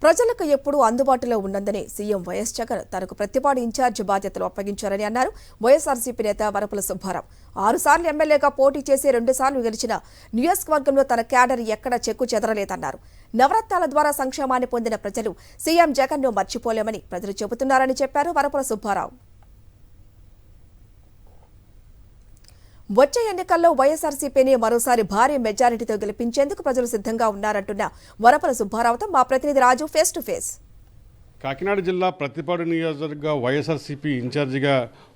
ప్రజలకు ఎప్పుడూ అందుబాటులో ఉన్నందని సీఎం వైఎస్ జగన్ తనకు ప్రతిపాడు ఇన్ఛార్జి బాధ్యతలు అప్పగించారని అన్నారు. వైఎస్ఆర్సీపీ నేత వరపుల సుబ్బారావు 6 సార్లు ఎమ్మెల్యేగా పోటీ చేసి 2 సార్లు గెలిచిన నియోజకవర్గంలో తన క్యాడర్ ఎక్కడా చెక్కు చెదరలేదన్నారు. నవరత్నాల ద్వారా సంక్షేమాన్ని పొందిన ప్రజలు సీఎం జగన్ను మర్చిపోలేమని ప్రజలు చెబుతున్నారని చెప్పారు వరపుల సుబ్బారావు. వచ్చే ఎన్నికల్లో వైఎస్ఆర్సీపీని మరోసారి భారీ మెజారిటీతో గెలిపించేందుకు ప్రజలు సిద్ధంగా ఉన్నారంటున్న వరపుల సుబ్బారావుతో మా ప్రతినిధి రాజు ఫేస్ టు ఫేస్. కాకినాడ జిల్లా ప్రతిపాడు నియోజకవర్గ వైఎస్ఆర్సీపీ ఇన్ఛార్జిగా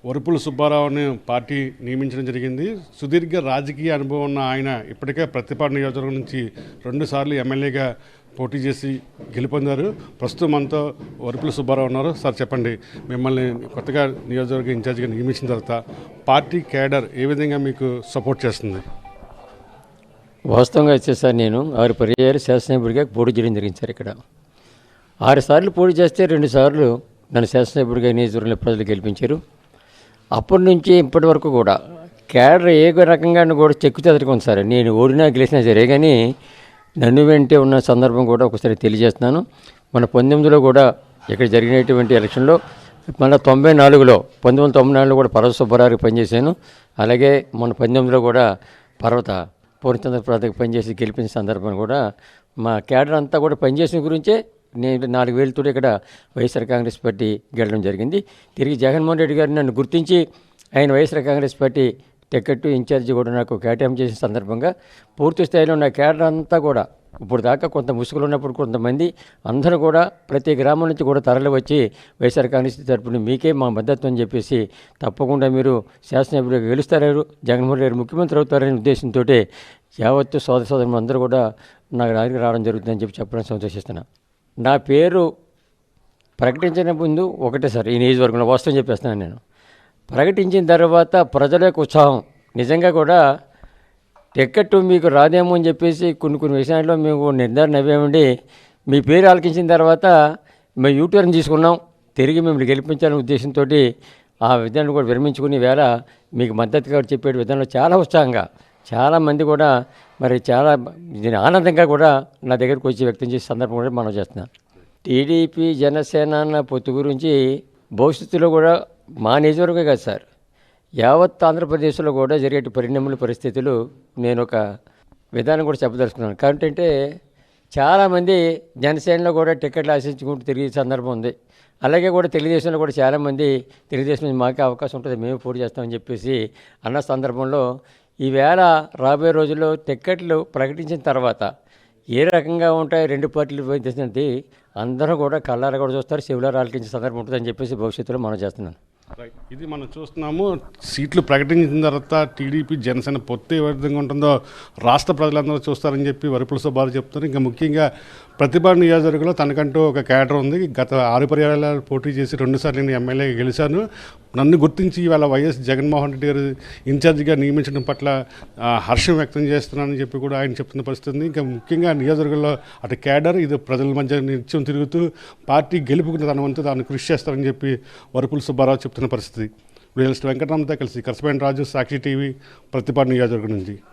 వరపుల సుబ్బారావుని పార్టీ నియమించడం జరిగింది. సుదీర్ఘ రాజకీయ అనుభవం ఉన్న ఆయన ఇప్పటికే ప్రతిపాడు నియోజకవర్గం నుంచి 2 సార్లు ఎమ్మెల్యేగా పోటీ చేసి గెలుపొందారు. ప్రస్తుతం మనతో వరపుల సుబ్బారావు ఉన్నారు. సార్ చెప్పండి, మిమ్మల్ని కొత్తగా నియోజకవర్గ ఇన్ఛార్జిగా నియమించిన తర్వాత పార్టీ క్యాడర్ ఏ విధంగా మీకు సపోర్ట్ చేస్తుంది? వాస్తవంగా వచ్చేసారి నేను 6 పర్యాయాలు శాసనసభ్యుడిగా పోటీ చేయడం జరిగింది సార్. ఇక్కడ 6 సార్లు పోటీ చేస్తే 2 సార్లు నన్ను శాసనసభ్యుడిగా నియోజకవర్గంలో ప్రజలు గెలిపించారు. అప్పటి నుంచి ఇప్పటి వరకు కూడా క్యాడర్ ఏ రకంగా కూడా చెక్కు చెదరకుంది సార్. నేను ఓడినా గెలిచినా సరే కానీ నన్ను వెంటే ఉన్న సందర్భం కూడా ఒకసారి తెలియజేస్తున్నాను. మన 19లో కూడా ఇక్కడ జరిగినటువంటి ఎలక్షన్లో మన 1994లో కూడా పర్వత సుబ్బారావుకి పనిచేశాను. అలాగే మన 19లో కూడా పూర్ణచంద్ర ప్రాంతానికి పనిచేసి గెలిపించిన సందర్భం కూడా మా క్యాడర్ అంతా కూడా పనిచేసిన గురించే నేను 4 వేలతో ఇక్కడ వైఎస్ఆర్ కాంగ్రెస్ పార్టీ గెలడం జరిగింది. తిరిగి జగన్మోహన్ రెడ్డి గారు నన్ను గుర్తించి ఆయన వైఎస్ఆర్ కాంగ్రెస్ పార్టీ టికెట్ ఇన్ఛార్జి కూడా నాకు కేటాయింపు చేసిన సందర్భంగా పూర్తి స్థాయిలో నా క్యాడర్ అంతా కూడా ఇప్పుడు దాకా కొంత ముసుగులు ఉన్నప్పుడు కొంతమంది అందరూ కూడా ప్రతి గ్రామం నుంచి కూడా తరలి వచ్చి వైఎస్ఆర్ కాంగ్రెస్ తరపున మీకే మా మద్దతు అని చెప్పేసి తప్పకుండా మీరు శాసనసభ్యుడిగా గెలుస్తారు, జగన్మోహన్ రెడ్డి ముఖ్యమంత్రి అవుతారనే ఉద్దేశంతో యావత్తు సోదరులు అందరూ కూడా నాకు దగ్గరికి రావడం జరుగుతుందని చెప్పడం సంతోషిస్తున్నాను. నా పేరు ప్రకటించిన ముందు ఒకటే సార్, ఈ నియోజకవర్గంలో వాస్తవం చెప్పేస్తున్నాను. నేను ప్రకటించిన తర్వాత ప్రజల యొక్క ఉత్సాహం నిజంగా కూడా టికెట్ మీకు రాదేమో అని చెప్పేసి కొన్ని విషయాల్లో మేము నిర్ధారణ అవ్వామండి. మీ పేరు ఆలకించిన తర్వాత మేము యూటర్న్ తీసుకున్నాం, తిరిగి మిమ్మల్ని గెలిపించాలనే ఉద్దేశంతో ఆ విధానం కూడా విరమించుకుని వేళ మీకు మద్దతుగా చెప్పే విధానంలో చాలా ఉత్సాహంగా చాలామంది కూడా మరి చాలా ఆనందంగా కూడా నా దగ్గరకు వచ్చి వ్యక్తం చేసే సందర్భం కూడా మనం చేస్తున్నాం. టీడీపీ జనసేన పొత్తు గురించి భవిష్యత్తులో కూడా మా నియోజకవర్గమే కాదు సార్, యావత్ ఆంధ్రప్రదేశ్లో కూడా జరిగే పరిస్థితులు నేను ఒక విధానం కూడా చెప్పదలుచుకున్నాను. కాబట్టి చాలామంది జనసేనలో కూడా టికెట్లు ఆశించుకుంటూ తిరిగే సందర్భం ఉంది. అలాగే కూడా తెలుగుదేశంలో కూడా చాలామంది తెలుగుదేశం మాకే అవకాశం ఉంటుంది, మేము పోటీ చేస్తామని చెప్పేసి అన్న సందర్భంలో ఈవేళ రాబోయే రోజుల్లో టికెట్లు ప్రకటించిన తర్వాత ఏ రకంగా ఉంటాయి 2 పార్టీలు చేసినది అందరూ కూడా కళ్ళారా కూడా చూస్తారు, చెవులారా ఆలకించే సందర్భం ఉంటుందని చెప్పేసి భవిష్యత్తులో మనం చేస్తున్నాను. ఇది మనం చూస్తున్నాము. సీట్లు ప్రకటించిన తర్వాత టీడీపీ జనసేన పొత్తు ఏ విధంగా ఉంటుందో రాష్ట్ర ప్రజలందరూ చూస్తారని చెప్పి వరపుల సుబ్బారావు చెప్తారు. ఇంకా ముఖ్యంగా ప్రతిపాడు నియోజకవర్గంలో తనకంటూ ఒక క్యాడర్ ఉంది. గత 6 పర్యాయాలు పోటీ చేసి 2 సార్లు నేను ఎమ్మెల్యేగా గెలిచాను. నన్ను గుర్తించి ఇవాళ వైఎస్ జగన్మోహన్ రెడ్డి గారు ఇన్ఛార్జిగా నియమించడం పట్ల హర్షం వ్యక్తం చేస్తున్నానని చెప్పి కూడా ఆయన చెప్తున్న పరిస్థితి ఉంది. ఇంకా ముఖ్యంగా నియోజకవర్గంలో అటు క్యాడర్ ఇది ప్రజల మధ్య నిత్యం తిరుగుతూ పార్టీ గెలుపుకున్న తన వంతు దాన్ని కృషి చేస్తారని చెప్పి వరపుల సుబ్బారావు చెప్తున్న పరిస్థితి. వెంకటరామతో కలిసి కరస్పాండెంట్ రాజు, సాక్షి టీవీ, ప్రతిపాడు నియోజకవర్గం నుంచి.